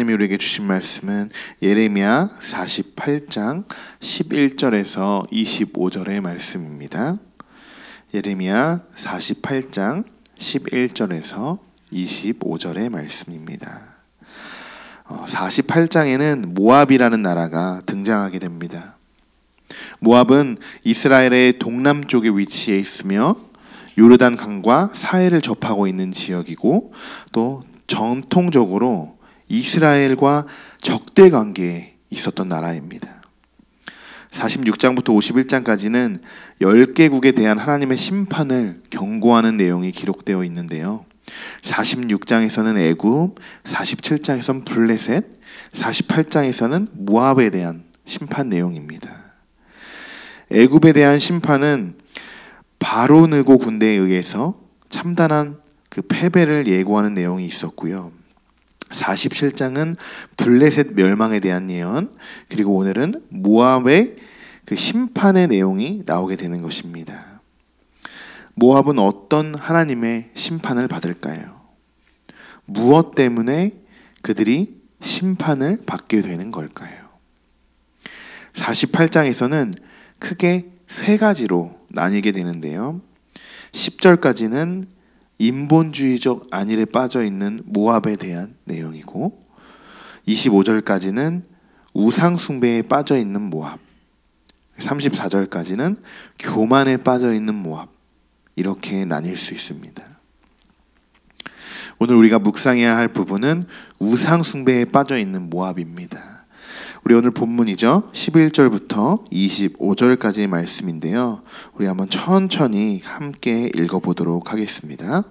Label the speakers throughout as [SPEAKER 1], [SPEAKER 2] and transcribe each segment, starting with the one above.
[SPEAKER 1] 하나님이 우리에게 주신 말씀은 예레미야 48장 11절에서 25절의 말씀입니다. 예레미야 48장 11절에서 25절의 말씀입니다. 48장에는 모압이라는 나라가 등장하게 됩니다. 모압은 이스라엘의 동남쪽에 위치해 있으며 요르단 강과 사해를 접하고 있는 지역이고, 또 전통적으로 이스라엘과 적대 관계에 있었던 나라입니다. 46장부터 51장까지는 10개국에 대한 하나님의 심판을 경고하는 내용이 기록되어 있는데요. 46장에서는 애굽, 47장에서는 블레셋, 48장에서는 모압에 대한 심판 내용입니다. 애굽에 대한 심판은 바로 느고 군대에 의해서 참단한 그 패배를 예고하는 내용이 있었고요. 47장은 블레셋 멸망에 대한 예언, 그리고 오늘은 모압의 그 심판의 내용이 나오게 되는 것입니다. 모압은 어떤 하나님의 심판을 받을까요? 무엇 때문에 그들이 심판을 받게 되는 걸까요? 48장에서는 크게 세 가지로 나뉘게 되는데요. 10절까지는 인본주의적 안일에 빠져있는 모압에 대한 내용이고, 25절까지는 우상숭배에 빠져있는 모압, 34절까지는 교만에 빠져있는 모압, 이렇게 나뉠 수 있습니다. 오늘 우리가 묵상해야 할 부분은 우상숭배에 빠져있는 모압입니다. 우리 오늘 본문이죠. 11절부터 25절까지의 말씀인데요. 우리 한번 천천히 함께 읽어보도록 하겠습니다.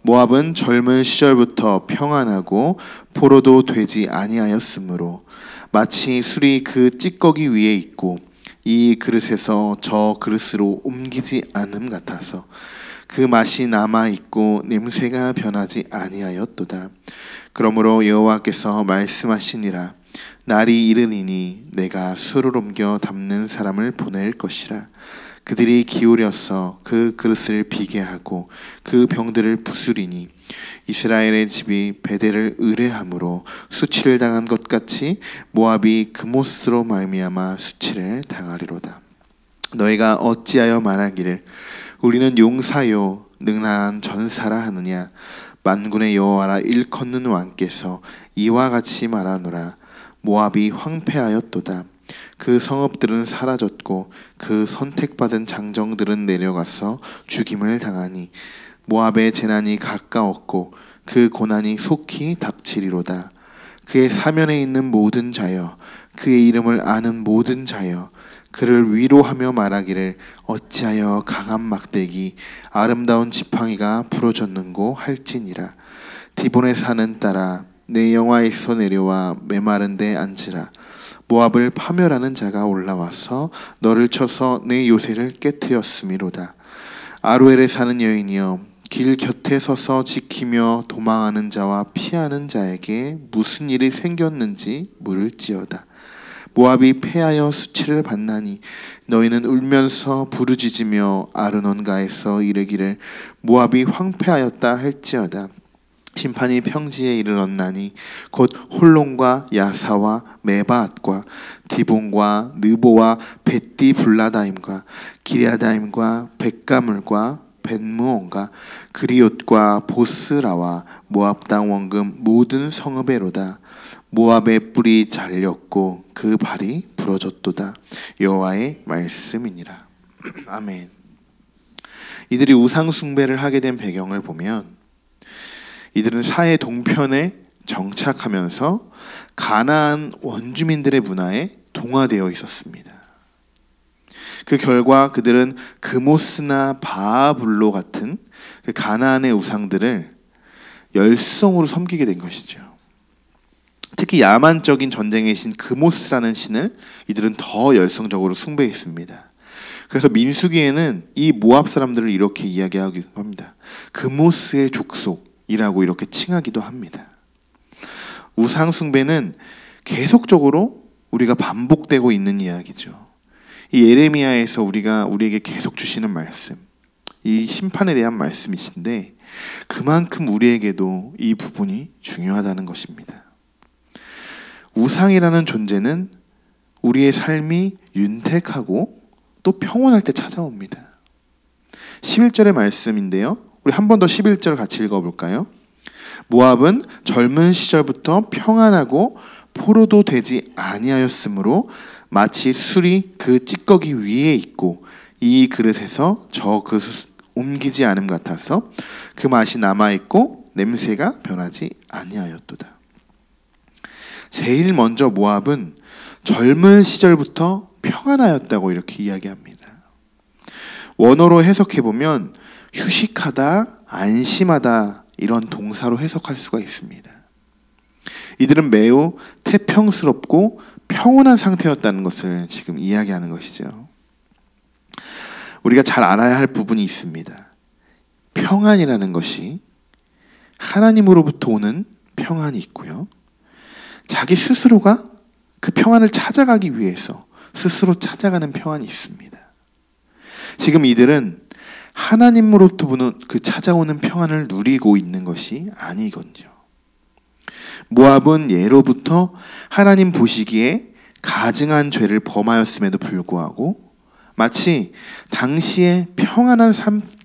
[SPEAKER 1] 모압은 젊은 시절부터 평안하고 포로도 되지 아니하였으므로 마치 술이 그 찌꺼기 위에 있고 이 그릇에서 저 그릇으로 옮기지 않음 같아서 그 맛이 남아있고 냄새가 변하지 아니하였도다. 그러므로 여호와께서 말씀하시니라. 날이 이르니니 내가 술을 옮겨 담는 사람을 보낼 것이라. 그들이 기울여서 그 그릇을 비게 하고 그 병들을 부수리니 이스라엘의 집이 베델을 의뢰함으로 수치를 당한 것 같이 모압이 그못으로 말미암아 수치를 당하리로다. 너희가 어찌하여 말하기를 우리는 용사요 능한 전사라 하느냐. 만군의 여호와라 일컫는 왕께서 이와 같이 말하노라. 모압이 황폐하였도다. 그 성읍들은 사라졌고 그 선택받은 장정들은 내려가서 죽임을 당하니 모압의 재난이 가까웠고 그 고난이 속히 닥치리로다. 그의 사면에 있는 모든 자여, 그의 이름을 아는 모든 자여, 그를 위로하며 말하기를 어찌하여 강한 막대기 아름다운 지팡이가 부러졌는고 할지니라. 디본의 산은 따라 내 영화에서 내려와 메마른 데 앉으라. 모압을 파멸하는 자가 올라와서 너를 쳐서 내 요새를 깨뜨렸음이로다. 아루엘에 사는 여인이여, 길 곁에 서서 지키며 도망하는 자와 피하는 자에게 무슨 일이 생겼는지 물을지어다. 모압이 패하여 수치를 받나니 너희는 울면서 부르짖으며 아르논가에서 이르기를 모압이 황폐하였다 할지어다. 심판이 평지에 이르렀나니 곧 홀론과 야사와 메바앗과 디본과 느보와 벳디블라다임과 기리아다임과 벳가물과 벳무온과 그리옷과 보스라와 모압 땅 원금 모든 성읍에로다. 모압의 뿔이 잘렸고 그 발이 부러졌도다. 여호와의 말씀이니라. 아멘. 이들이 우상 숭배를 하게 된 배경을 보면 이들은 사해 동편에 정착하면서 가나안 원주민들의 문화에 동화되어 있었습니다. 그 결과 그들은 그모스나 바아블로 같은 그 가나안의 우상들을 열성으로 섬기게 된 것이죠. 특히 야만적인 전쟁의 신 그모스라는 신을 이들은 더 열성적으로 숭배했습니다. 그래서 민수기에는 이 모압 사람들을 이렇게 이야기하기도 합니다. 그모스의 족속이라고 이렇게 칭하기도 합니다. 우상 숭배는 계속적으로 우리가 반복되고 있는 이야기죠. 이 예레미야에서 우리에게 계속 주시는 말씀, 이 심판에 대한 말씀이신데 그만큼 우리에게도 이 부분이 중요하다는 것입니다. 우상이라는 존재는 우리의 삶이 윤택하고 또 평온할 때 찾아옵니다. 11절의 말씀인데요. 우리 한 번 더 11절 같이 읽어볼까요? 모압은 젊은 시절부터 평안하고 포로도 되지 아니하였으므로 마치 술이 그 찌꺼기 위에 있고 이 그릇에서 저 그릇 옮기지 않음 같아서 그 맛이 남아있고 냄새가 변하지 아니하였도다. 제일 먼저 모압은 젊은 시절부터 평안하였다고 이렇게 이야기합니다. 원어로 해석해보면 휴식하다, 안심하다 이런 동사로 해석할 수가 있습니다. 이들은 매우 태평스럽고 평온한 상태였다는 것을 지금 이야기하는 것이죠. 우리가 잘 알아야 할 부분이 있습니다. 평안이라는 것이 하나님으로부터 오는 평안이 있고요. 자기 스스로가 그 평안을 찾아가기 위해서 스스로 찾아가는 평안이 있습니다. 지금 이들은 하나님으로부터 보는 그 찾아오는 평안을 누리고 있는 것이 아니거든요. 모압은 예로부터 하나님 보시기에 가증한 죄를 범하였음에도 불구하고 마치 당시의 평안한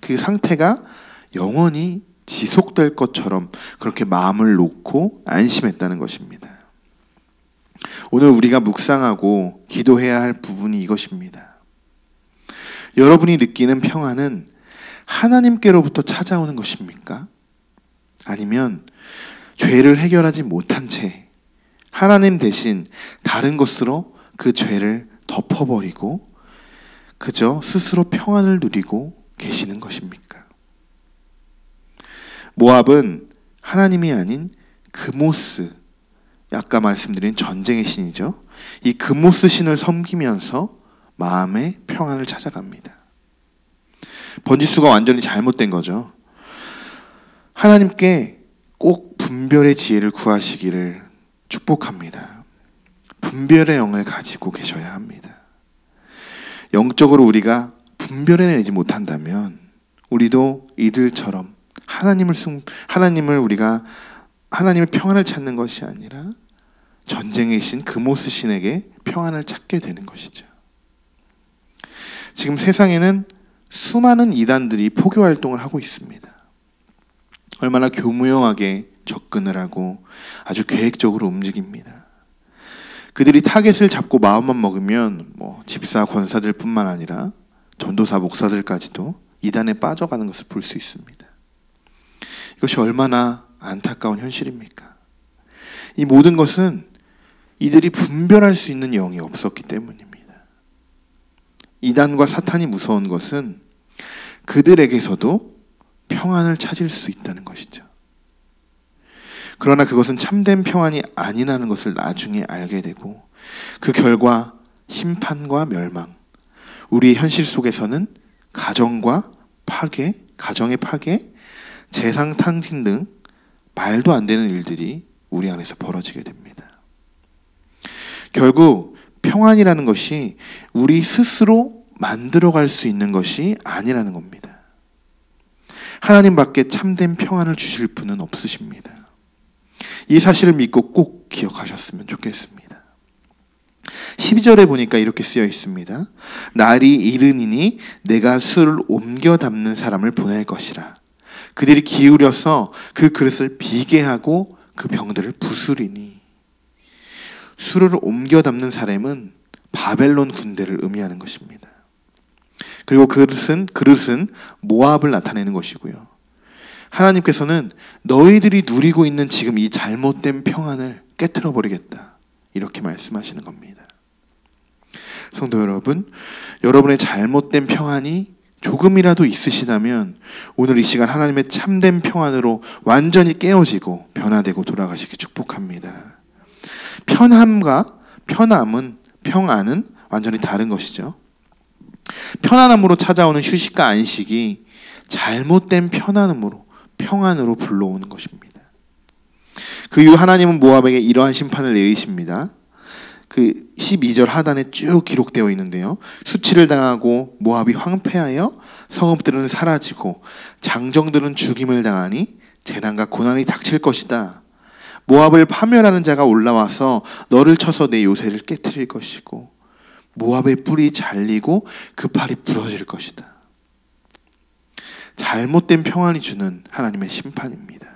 [SPEAKER 1] 그 상태가 영원히 지속될 것처럼 그렇게 마음을 놓고 안심했다는 것입니다. 오늘 우리가 묵상하고 기도해야 할 부분이 이것입니다. 여러분이 느끼는 평안은 하나님께로부터 찾아오는 것입니까? 아니면 죄를 해결하지 못한 채 하나님 대신 다른 것으로 그 죄를 덮어버리고 그저 스스로 평안을 누리고 계시는 것입니까? 모압은 하나님이 아닌 그모스, 아까 말씀드린 전쟁의 신이죠. 이 그모스 신을 섬기면서 마음의 평안을 찾아갑니다. 번지수가 완전히 잘못된 거죠. 하나님께 꼭 분별의 지혜를 구하시기를 축복합니다. 분별의 영을 가지고 계셔야 합니다. 영적으로 우리가 분별해내지 못한다면 우리도 이들처럼 하나님의 평안을 찾는 것이 아니라 전쟁의 신 그모스 신에게 평안을 찾게 되는 것이죠. 지금 세상에는 수많은 이단들이 포교 활동을 하고 있습니다. 얼마나 교묘하게 접근을 하고 아주 계획적으로 움직입니다. 그들이 타겟을 잡고 마음만 먹으면 집사, 권사들 뿐만 아니라 전도사, 목사들까지도 이단에 빠져가는 것을 볼 수 있습니다. 이것이 얼마나 안타까운 현실입니까? 이 모든 것은 이들이 분별할 수 있는 영이 없었기 때문입니다. 이단과 사탄이 무서운 것은 그들에게서도 평안을 찾을 수 있다는 것이죠. 그러나 그것은 참된 평안이 아니라는 것을 나중에 알게 되고 그 결과 심판과 멸망, 우리의 현실 속에서는 가정의 파괴, 재상 탕진 등 말도 안 되는 일들이 우리 안에서 벌어지게 됩니다. 결국 평안이라는 것이 우리 스스로 만들어갈 수 있는 것이 아니라는 겁니다. 하나님밖에 참된 평안을 주실 분은 없으십니다. 이 사실을 믿고 꼭 기억하셨으면 좋겠습니다. 12절에 보니까 이렇게 쓰여 있습니다. 날이 이르니니 내가 술을 옮겨 담는 사람을 보낼 것이라. 그들이 기울여서 그 그릇을 비게 하고 그 병들을 부수리니. 술을 옮겨 담는 사람은 바벨론 군대를 의미하는 것입니다. 그리고 그릇은 모압을 나타내는 것이고요. 하나님께서는 너희들이 누리고 있는 지금 이 잘못된 평안을 깨트려 버리겠다, 이렇게 말씀하시는 겁니다. 성도 여러분, 여러분의 잘못된 평안이 조금이라도 있으시다면 오늘 이 시간 하나님의 참된 평안으로 완전히 깨어지고 변화되고 돌아가시기 축복합니다. 평안은 완전히 다른 것이죠. 편안함으로 찾아오는 휴식과 안식이 잘못된 평안으로 불러오는 것입니다. 그 이후 하나님은 모압에게 이러한 심판을 내리십니다. 그 12절 하단에 쭉 기록되어 있는데요. 수치를 당하고 모압이 황폐하여 성읍들은 사라지고 장정들은 죽임을 당하니 재난과 고난이 닥칠 것이다. 모압을 파멸하는 자가 올라와서 너를 쳐서 내 요새를 깨트릴 것이고 모압의 뿔이 잘리고 그 팔이 부러질 것이다. 잘못된 평안이 주는 하나님의 심판입니다.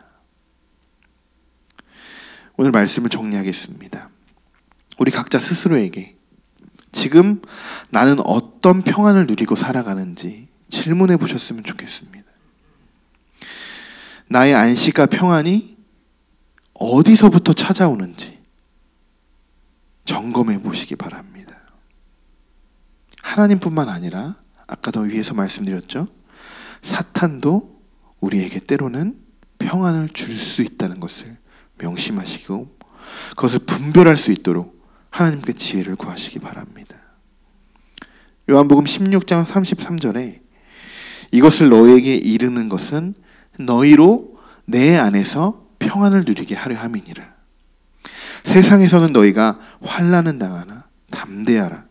[SPEAKER 1] 오늘 말씀을 정리하겠습니다. 우리 각자 스스로에게 지금 나는 어떤 평안을 누리고 살아가는지 질문해 보셨으면 좋겠습니다. 나의 안식과 평안이 어디서부터 찾아오는지 점검해 보시기 바랍니다. 하나님뿐만 아니라 아까 더 위에서 말씀드렸죠. 사탄도 우리에게 때로는 평안을 줄 수 있다는 것을 명심하시고 그것을 분별할 수 있도록 하나님께 지혜를 구하시기 바랍니다. 요한복음 16장 33절에 이것을 너희에게 이르는 것은 너희로 내 안에서 평안을 누리게 하려 함이니라. 세상에서는 너희가 환난을 당하나 담대하라.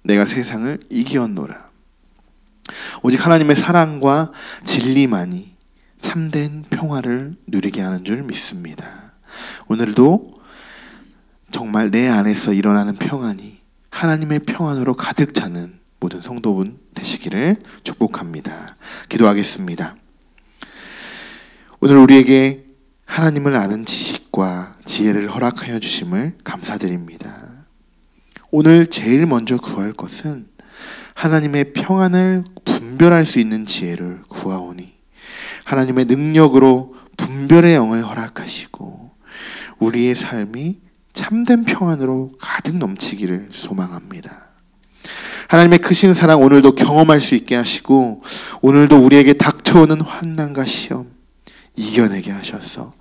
[SPEAKER 1] 내가 세상을 이기었노라. 오직 하나님의 사랑과 진리만이 참된 평화를 누리게 하는 줄 믿습니다. 오늘도 정말 내 안에서 일어나는 평안이 하나님의 평안으로 가득 차는 모든 성도분 되시기를 축복합니다. 기도하겠습니다. 오늘 우리에게 하나님을 아는 지식과 지혜를 허락하여 주심을 감사드립니다. 오늘 제일 먼저 구할 것은 하나님의 평안을 분별할 수 있는 지혜를 구하오니 하나님의 능력으로 분별의 영을 허락하시고 우리의 삶이 참된 평안으로 가득 넘치기를 소망합니다. 하나님의 크신 사랑 오늘도 경험할 수 있게 하시고 오늘도 우리에게 닥쳐오는 환난과 시험 이겨내게 하셔서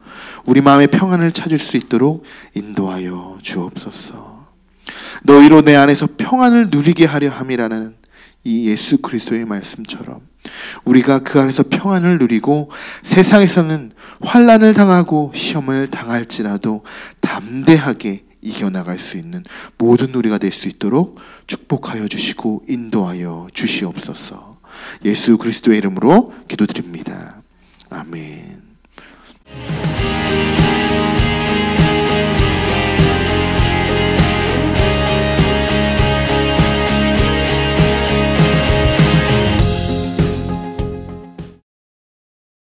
[SPEAKER 1] 우리 마음의 평안을 찾을 수 있도록 인도하여 주옵소서. 너희로 내 안에서 평안을 누리게 하려 함이라는 이 예수 그리스도의 말씀처럼 우리가 그 안에서 평안을 누리고 세상에서는 환난을 당하고 시험을 당할지라도 담대하게 이겨나갈 수 있는 모든 우리가 될 수 있도록 축복하여 주시고 인도하여 주시옵소서. 예수 그리스도의 이름으로 기도드립니다. 아멘.